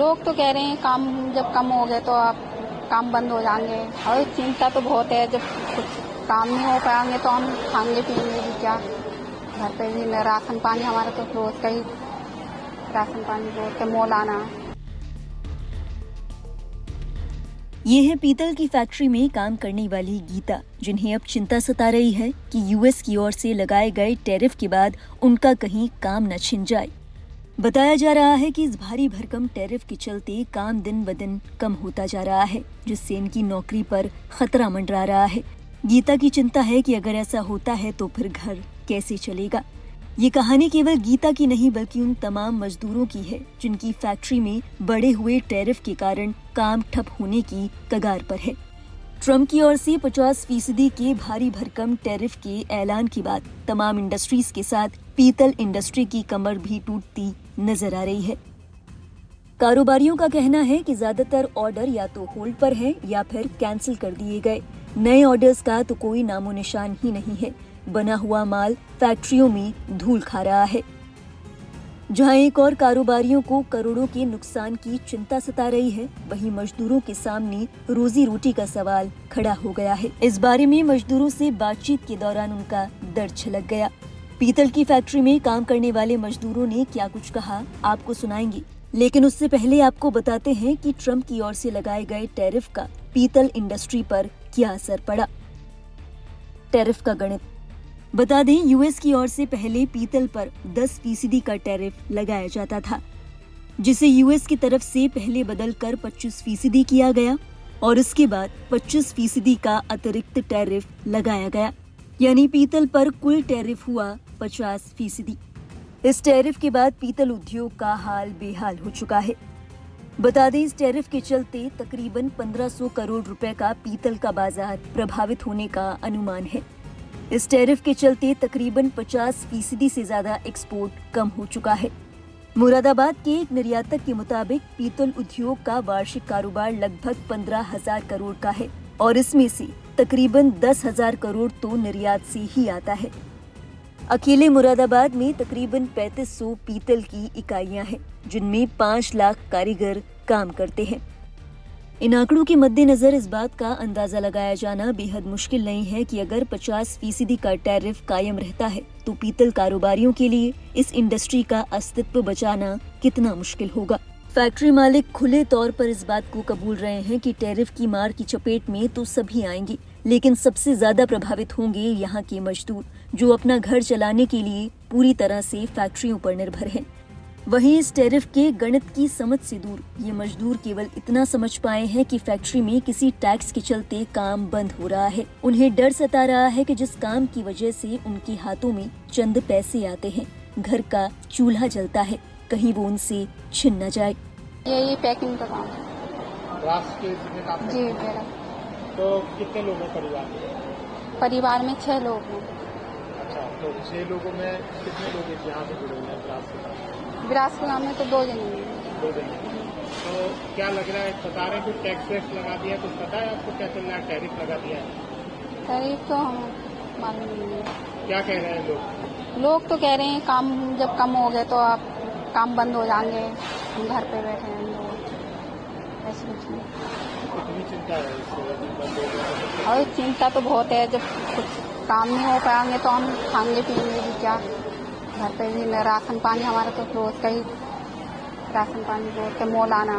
लोग तो कह रहे हैं काम जब कम हो गए तो आप काम बंद हो जाएंगे। और चिंता तो बहुत है, जब कुछ काम नहीं हो पाएंगे तो हम खाएंगे पिएंगे भी क्या। घर पे भी राशन पानी हमारा तो रोज का ही राशन पानी रोज का मोल आना। ये है पीतल की फैक्ट्री में काम करने वाली गीता, जिन्हें अब चिंता सता रही है कि यूएस की ओर से लगाए गए टैरिफ के बाद उनका कहीं काम न छिन जाए। बताया जा रहा है कि इस भारी भरकम टैरिफ के चलते काम दिन ब दिन कम होता जा रहा है, जिससे इनकी नौकरी पर खतरा मंडरा रहा है। गीता की चिंता है कि अगर ऐसा होता है तो फिर घर कैसे चलेगा। ये कहानी केवल गीता की नहीं बल्कि उन तमाम मजदूरों की है जिनकी फैक्ट्री में बढ़े हुए टैरिफ के कारण काम ठप होने की कगार पर है। ट्रम्प की ओर से 50% के भारी भरकम टैरिफ के ऐलान के बाद तमाम इंडस्ट्रीज के साथ पीतल इंडस्ट्री की कमर भी टूटती नजर आ रही है। कारोबारियों का कहना है कि ज्यादातर ऑर्डर या तो होल्ड पर हैं या फिर कैंसिल कर दिए गए। नए ऑर्डर्स का तो कोई नामो निशान ही नहीं है। बना हुआ माल फैक्ट्रियों में धूल खा रहा है। जहां एक और कारोबारियों को करोड़ों के नुकसान की चिंता सता रही है, वहीं मजदूरों के सामने रोजी रोटी का सवाल खड़ा हो गया है। इस बारे में मजदूरों से बातचीत के दौरान उनका दर्द छलक गया। पीतल की फैक्ट्री में काम करने वाले मजदूरों ने क्या कुछ कहा, आपको सुनाएंगे। लेकिन उससे पहले आपको बताते हैं कि ट्रम्प की ओर से लगाए गए टैरिफ का पीतल इंडस्ट्री पर क्या असर पड़ा। टैरिफ का गणित बता दें, यूएस की ओर से पहले पीतल पर 10% का टैरिफ लगाया जाता था, जिसे यूएस की तरफ से पहले बदलकर 25% किया गया और इसके बाद 25% का अतिरिक्त टैरिफ लगाया गया। यानी पीतल पर कुल टैरिफ हुआ 50%। इस टैरिफ के बाद पीतल उद्योग का हाल बेहाल हो चुका है। बता दें, इस टैरिफ के चलते तकरीबन 1500 करोड़ रुपए का पीतल का बाजार प्रभावित होने का अनुमान है। इस टैरिफ के चलते तकरीबन 50% से ज्यादा एक्सपोर्ट कम हो चुका है। मुरादाबाद के एक निर्यातक के मुताबिक पीतल उद्योग का वार्षिक कारोबार लगभग 15,000 करोड़ का है और इसमें से तकरीबन 10,000 करोड़ तो निर्यात से ही आता है। अकेले मुरादाबाद में तकरीबन 3500 पीतल की इकाइयां हैं, जिनमें 5 लाख कारीगर काम करते हैं। इन आंकड़ों के मद्देनजर इस बात का अंदाजा लगाया जाना बेहद मुश्किल नहीं है कि अगर 50% का टैरिफ कायम रहता है तो पीतल कारोबारियों के लिए इस इंडस्ट्री का अस्तित्व बचाना कितना मुश्किल होगा। फैक्ट्री मालिक खुले तौर पर इस बात को कबूल रहे हैं कि टैरिफ की मार की चपेट में तो सभी आएंगे, लेकिन सबसे ज्यादा प्रभावित होंगे यहाँ के मजदूर, जो अपना घर चलाने के लिए पूरी तरह से फैक्ट्रियों पर निर्भर हैं। वहीं इस टैरिफ के गणित की समझ से दूर ये मजदूर केवल इतना समझ पाए हैं कि फैक्ट्री में किसी टैक्स के चलते काम बंद हो रहा है। उन्हें डर सता रहा है कि जिस काम की वजह से उनके हाथों में चंद पैसे आते हैं, घर का चूल्हा जलता है, कहीं वो उनसे छिन न जाए। यही पैकिंग का काम है। जी मेरा। तो कितने लोग हैं परिवार में? परिवार में 6 लोग हैं। अच्छा, तो 6 लोगों में कितने लोग यहाँ से जुड़े हुए हैं ब्रास के साथ? विरास के नाम में तो 2 जने हैं। 2 जने। तो क्या लग रहा है, बता रहे हैं कुछ टैक्स वैक्स लगा दिया, कुछ पता है आपको क्या चल रहा है? टैरिफ लगा दिया है? टैरिफ तो हम मालूम नहीं है। क्या कह रहे हैं लोग? लोग तो कह रहे हैं काम जब कम हो गए तो आप काम बंद हो जाएंगे, हम घर पे बैठे हैं। ऐसे कुछ नहीं। कितनी चिंता है इससे? और चिंता तो बहुत है, जब कुछ काम नहीं हो पाएंगे तो हम खाएंगे पिएंगे भी क्या। घर पे भी राशन पानी हमारा तो रोज का ही राशन पानी रोज का मोल आना।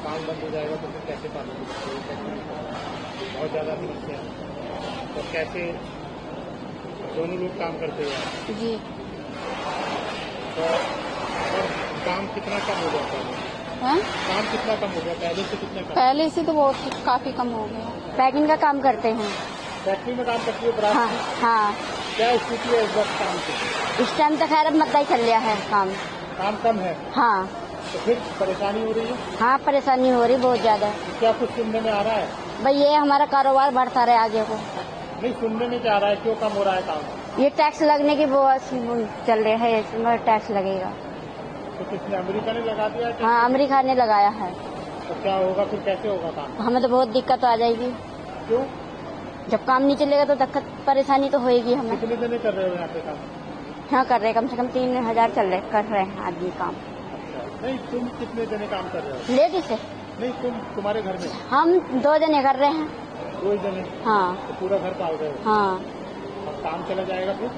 काम बंद हो जाएगा तो फिर कैसे पालोगे? बहुत ज्यादा समस्या है। तो कैसे दोनों लोग काम करते हैं? जी। तो और काम कितना कम हो जाता है? हाँ? काम कितना कम हो गया पहले से? कितना कम? पहले से तो बहुत काफी कम हो गया। पैकिंग का काम करते हैं। फैक्ट्री में काम करती है ब्रास? हाँ, हाँ। क्या स्थिति है इस वक्त काम की? इस टाइम तो खैर अब मत ही चल रहा है काम कम है। हाँ। तो फिर परेशानी हो रही है? हाँ, परेशानी हो रही बहुत ज्यादा। क्या कुछ सुनने में आ रहा है? भाई ये हमारा कारोबार बढ़ता रहे आगे को। नहीं, सुनने में क्या आ रहा है, क्यों कम हो रहा है काम? ये टैक्स लगने की बहुत चल रही है, इसमें टैक्स लगेगा। तो किसने, अमेरिका ने लगा दिया है? हाँ, अमेरिका ने लगाया है। तो क्या होगा फिर, कैसे होगा काम? हमें तो बहुत दिक्कत आ जाएगी। क्यों? जब काम नहीं चलेगा तो दिक्कत परेशानी तो होएगी हमें। कितने दिन कर रहे हो यहाँ पे काम? हाँ, कर रहे हैं, कम से कम 3,000 चल रहे कर रहे हैं आदमी काम। अच्छा, नहीं, तुम कितने जने काम कर रहे हो? लेडीज है। नहीं, तुम्हारे घर में हम 2 जने कर रहे हैं। 2 जने? हाँ तो पूरा घर पाल रहे हो? हाँ। अब काम चला जाएगा फिर?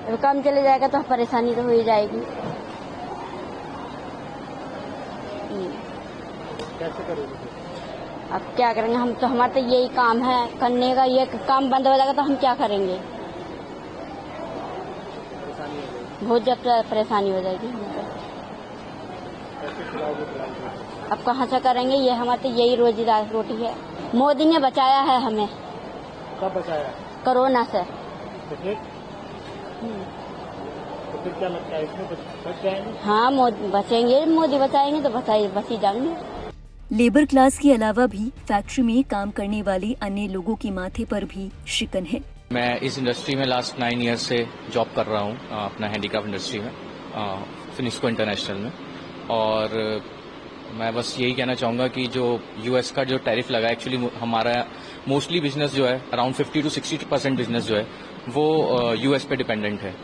अब काम चले जाएगा तो परेशानी तो हो ही जाएगी। कैसे करोगे फिर? अब क्या करेंगे हम तो, हमारा तो यही काम है करने का। ये काम बंद हो जाएगा तो हम क्या करेंगे? परेशानी हो जाएगी। बहुत ज्यादा परेशानी हो जाएगी हमको। कैसे खिलाओगे? अब कहाँ से करेंगे? ये हमारे तो यही रोटी है। मोदी ने बचाया है हमें कब बचाया? कोरोना से। तो फिर क्या लगता है, इसमें बच जाएंगे? हाँ बचेंगे, मोदी बचाएंगे तो बच ही जाएंगे। लेबर क्लास के अलावा भी फैक्ट्री में काम करने वाले अन्य लोगों के माथे पर भी शिकन है। मैं इस इंडस्ट्री में लास्ट 9 ईयर्स से जॉब कर रहा हूँ, अपना हैंडीक्राफ्ट इंडस्ट्री में, फिनिस्को इंटरनेशनल में। और मैं बस यही कहना चाहूँगा कि जो यूएस का जो टैरिफ लगा, एक्चुअली हमारा मोस्टली बिजनेस जो है, अराउंड 50 to 60% बिजनेस जो है वो यूएस पे डिपेंडेंट है,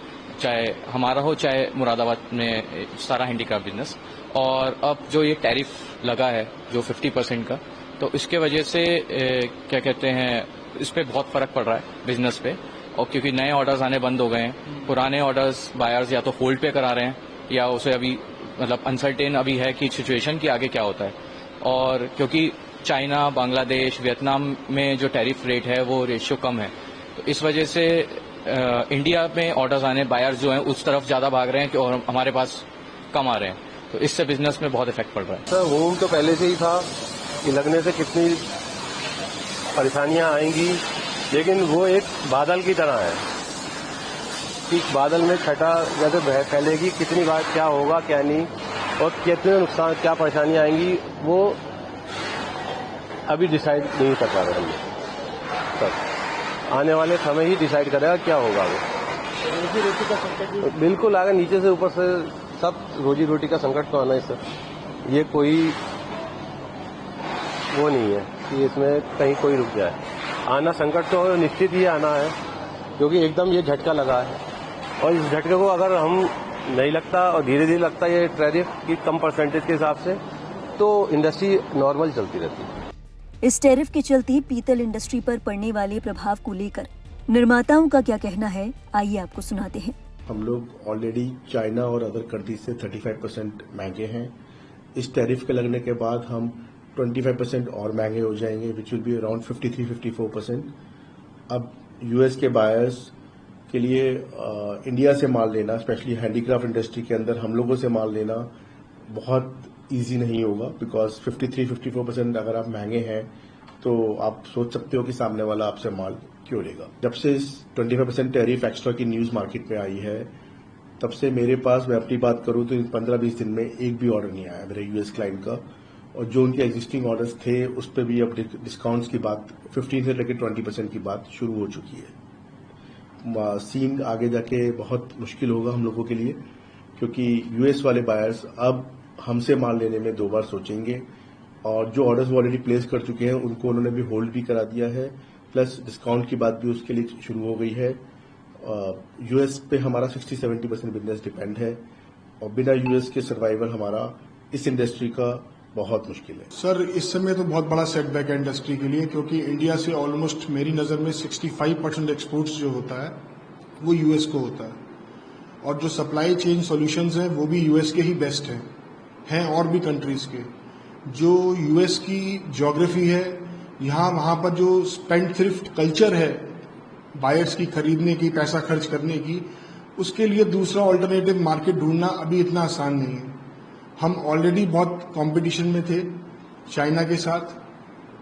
चाहे हमारा हो चाहे मुरादाबाद में सारा हैंडीक्राफ्ट बिजनेस। और अब जो ये टैरिफ लगा है जो 50% का, तो इसके वजह से क्या कहते हैं, इस पे बहुत फर्क पड़ रहा है बिजनेस पे। और क्योंकि नए ऑर्डर्स आने बंद हो गए हैं, पुराने ऑर्डर्स बायर्स या तो होल्ड पे करा रहे हैं या उसे अभी मतलब अनसर्टेन अभी है कि सिचुएशन की आगे क्या होता है। और क्योंकि चाइना, बांग्लादेश, वियतनाम में जो टैरिफ रेट है वो रेशियो कम है, तो इस वजह से इंडिया में ऑर्डर्स आने, बायर्स जो हैं उस तरफ ज्यादा भाग रहे हैं कि और हमारे पास कम आ रहे हैं, तो इससे बिजनेस में बहुत इफेक्ट पड़ रहा है। सर होम तो पहले से ही था कि लगने से कितनी परेशानियां आएंगी, लेकिन वो एक बादल की तरह है कि बादल में छटा जैसे फैलेगी, कितनी बार क्या होगा क्या नहीं और कितने नुकसान क्या परेशानियां आएंगी वो अभी डिसाइड नहीं कर पा रहे हम सर। आने वाले समय ही डिसाइड करेगा क्या होगा वो। रोजी रोटी का संकट बिल्कुल आगे नीचे से ऊपर से सब रोजी रोटी का संकट तो आना ही सर। ये कोई वो नहीं है कि इसमें कहीं कोई रुक जाए। आना संकट तो निश्चित ही आना है, क्योंकि एकदम ये झटका लगा है और इस झटके को अगर हम नहीं लगता और धीरे धीरे लगता है ये टैरिफ की कम परसेंटेज के हिसाब से, तो इंडस्ट्री नॉर्मल चलती रहती है। इस टैरिफ के चलते पीतल इंडस्ट्री पर पड़ने वाले प्रभाव को लेकर निर्माताओं का क्या कहना है, आइए आपको सुनाते हैं। हम लोग ऑलरेडी चाइना और अदर कंट्रीज से 35% महंगे हैं। इस टैरिफ के लगने के बाद हम 25% और महंगे हो जाएंगे, विच विल बी अराउंड 53-54%। अब यूएस के बायर्स के लिए इंडिया से माल लेना, स्पेशली हैंडीक्राफ्ट इंडस्ट्री के अंदर हम लोगों से माल लेना बहुत इजी नहीं होगा, बिकॉज 53-54% अगर आप महंगे हैं तो आप सोच सकते हो कि सामने वाला आपसे माल क्यों लेगा। जब से इस 25% टैरिफ एक्स्ट्रा की न्यूज मार्केट में आई है, तब से मेरे पास, मैं अपनी बात करूं तो इन 15-20 दिन में एक भी ऑर्डर नहीं आया मेरे यूएस क्लाइंट का। और जो उनके एग्जिस्टिंग ऑर्डर्स थे उस पर भी अब डिस्काउंट्स की बात 15 से लेकर 20% की बात शुरू हो चुकी है। सीन आगे जाके बहुत मुश्किल होगा हम लोगों के लिए, क्योंकि यूएस वाले बायर्स अब हमसे माल लेने में 2 बार सोचेंगे और जो ऑर्डर्स वो ऑलरेडी प्लेस कर चुके हैं उनको उन्होंने भी होल्ड भी करा दिया है, प्लस डिस्काउंट की बात भी उसके लिए शुरू हो गई है। यूएस पे हमारा 60-70% बिजनेस डिपेंड है और बिना यूएस के सर्वाइवल हमारा इस इंडस्ट्री का बहुत मुश्किल है। सर इस समय तो बहुत बड़ा सेटबैक है इंडस्ट्री के लिए, क्योंकि इंडिया से ऑलमोस्ट मेरी नज़र में 65% एक्सपोर्ट्स जो होता है वो यूएस को होता है, और जो सप्लाई चेन सॉल्यूशंस हैं वो भी यूएस के ही बेस्ट हैं और भी कंट्रीज के। जो यूएस की ज्योग्राफी है, यहाँ वहाँ पर जो स्पेंड थ्रिफ्ट कल्चर है बायर्स की खरीदने की, पैसा खर्च करने की, उसके लिए दूसरा ऑल्टरनेटिव मार्केट ढूंढना अभी इतना आसान नहीं है। हम ऑलरेडी बहुत कंपटीशन में थे चाइना के साथ,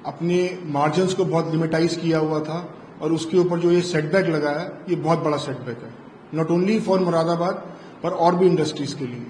अपने मार्जिन्स को बहुत लिमिटाइज किया हुआ था, और उसके ऊपर जो ये सेटबैक लगा है ये बहुत बड़ा सेटबैक है, नॉट ओनली फॉर मुरादाबाद पर और भी इंडस्ट्रीज के लिए।